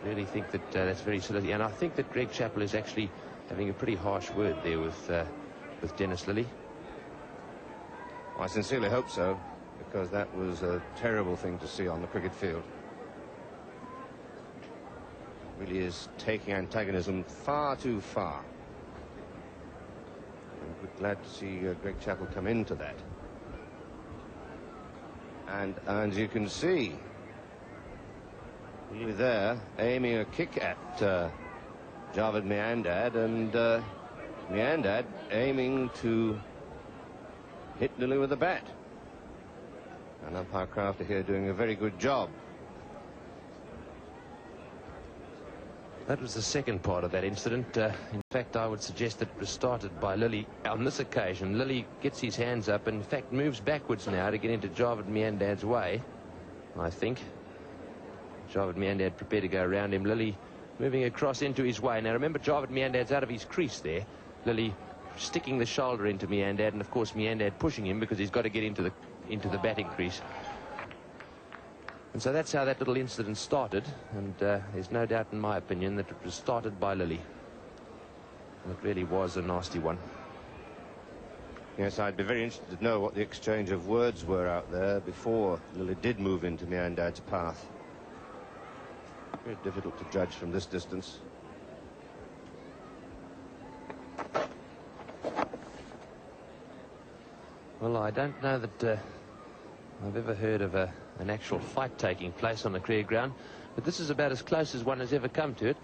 really think that that's very silly. And I think that Greg Chappell is actually having a pretty harsh word there with Dennis Lilly. I sincerely hope so, because that was a terrible thing to see on the cricket field. Really is taking antagonism far too far. And we're glad to see Greg Chappell come into that. And as you can see, really there, aiming a kick at javed Myandad, and Myandad aiming to hit Lilly with a bat. And umpire Crafter here doing a very good job. That was the second part of that incident. In fact, I would suggest that it was started by Lilly on this occasion. Lilly gets his hands up and in fact moves backwards now to get into javed Myandad's way, I think. javed Myandad prepared to go around him. Lilly moving across into his way. Now remember, javed Myandad's out of his crease there. Lilly sticking the shoulder into Myandad, and of course Myandad pushing him because he's got to get into the batting crease. And so that's how that little incident started, and there's no doubt in my opinion that it was started by Lilly. And it really was a nasty one. Yes, I'd be very interested to know what the exchange of words were out there before Lilly did move into Myandad's path. Very difficult to judge from this distance. Well, I don't know that I've ever heard of an actual fight taking place on the career ground, but this is about as close as one has ever come to it.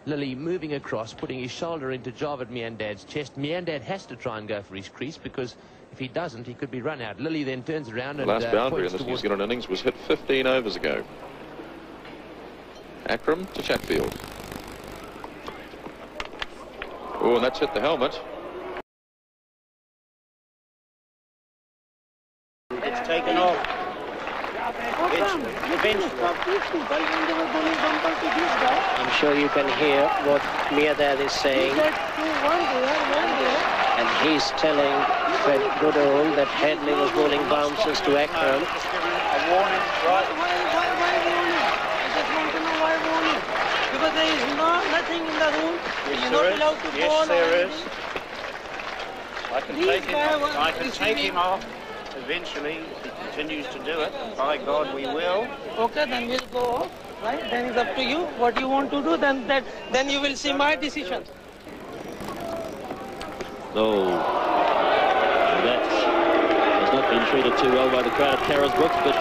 Lilly moving across, putting his shoulder into javed Myandad's chest. Myandad has to try and go for his crease, because if he doesn't, he could be run out. Lilly then turns around and last boundary in this New Zealand innings was hit 15 overs ago. Akram to Chatfield. Oh, and that's hit the helmet. It's taken off. Eventually. I'm sure you can hear what myandad is saying. And he's telling Fred Goodall that Headley was bowling bounces to Akram. A warning, right? Why warning? I just want to know why warning. Because there is nothing in the rule. You're not allowed to bowl. Yes, there is. I can take him off. Eventually, if he continues to do it, by God, we will. Okay, then we'll go, right? Then it's up to you. What you want to do, then you will see my decision. Oh, that has not been treated too well by the crowd at Carisbrook, but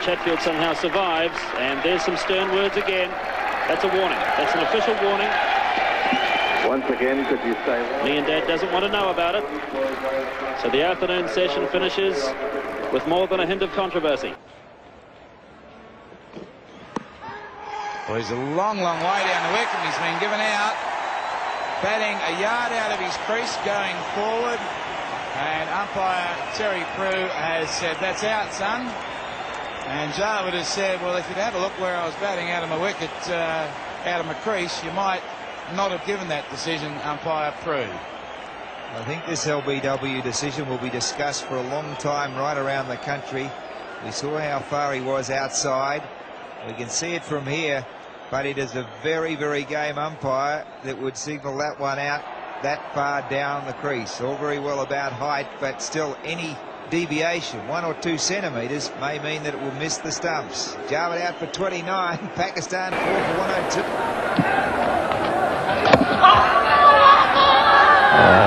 Chatfield somehow survives, and there's some stern words again. That's a warning. That's an official warning. Once again, could you say what? Myandad doesn't want to know about it. So the afternoon session finishes with more than a hint of controversy. Well, he's a long way down the wicket. He's been given out. Batting a yard out of his crease, going forward. And umpire Terry Prue has said, "That's out, son." And Javed has said, "Well, if you'd had a look where I was batting out of my wicket, out of my crease, you might not have given that decision, umpire Prue." I think this LBW decision will be discussed for a long time right around the country. We saw how far he was outside. We can see it from here, but it is a very, very game umpire that would signal that one out that far down the crease. All very well about height, but still any deviation, 1 or 2 centimetres, may mean that it will miss the stumps. Javed out for 29, Pakistan 4 for 102.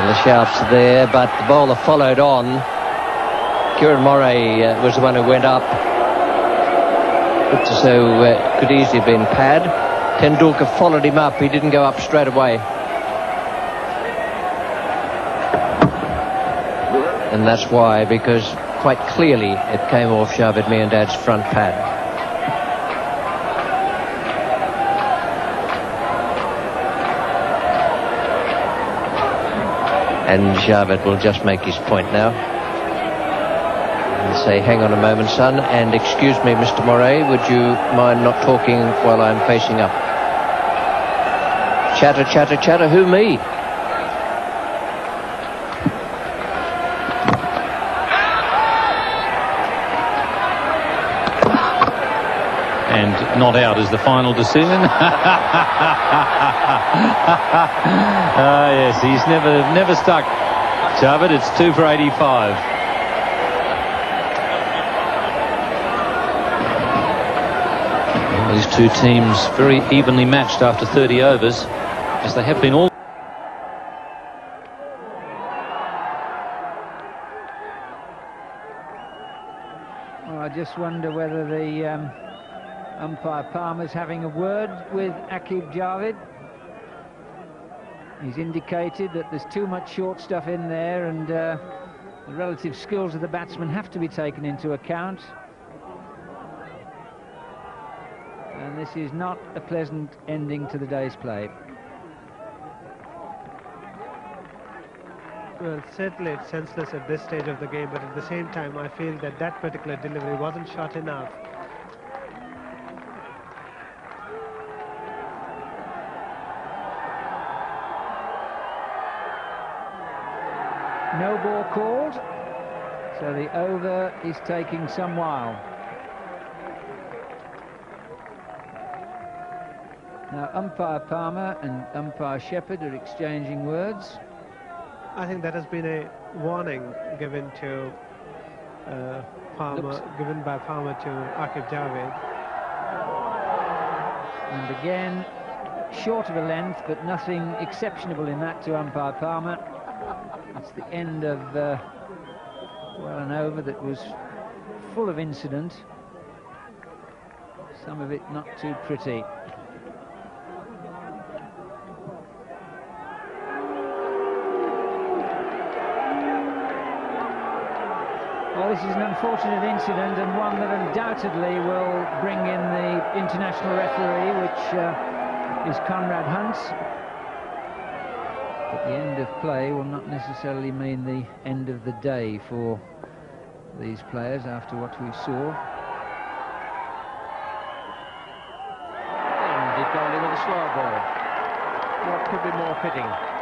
The shouts there, but the bowler followed on. Kieran Moray was the one who went up. Looked as though could easily have been pad. Tendulkar followed him up. He didn't go up straight away. And that's why, because quite clearly it came off javed Myandad's front pad. And Javed will just make his point now. And say, "Hang on a moment, son, and excuse me, Mr. Moray, would you mind not talking while I'm facing up?" Chatter, chatter, chatter, who, me? And not out is the final decision. Yes, he's never stuck. Javed, it's 2 for 85. Well, these two teams very evenly matched after 30 overs, as they have been all. Well, I just wonder whether the umpire Palmer's having a word with Aqib Javed. He's indicated that there's too much short stuff in there, and the relative skills of the batsmen have to be taken into account. And this is not a pleasant ending to the day's play. Well, certainly it's senseless at this stage of the game, but at the same time I feel that that particular delivery wasn't short enough. No ball called, so the over is taking some while. Now umpire Palmer and umpire Shepherd are exchanging words. I think that has been a warning given to given by Palmer to Aqib Javed. And again, short of a length, but nothing exceptionable in that to umpire Palmer. It's the end of, well, an over that was full of incident. Some of it not too pretty. Well, this is an unfortunate incident, and one that undoubtedly will bring in the international referee, which is Conrad Hunt. But the end of play will not necessarily mean the end of the day for these players after what we saw. And he bowled with a slow ball. What could be more fitting?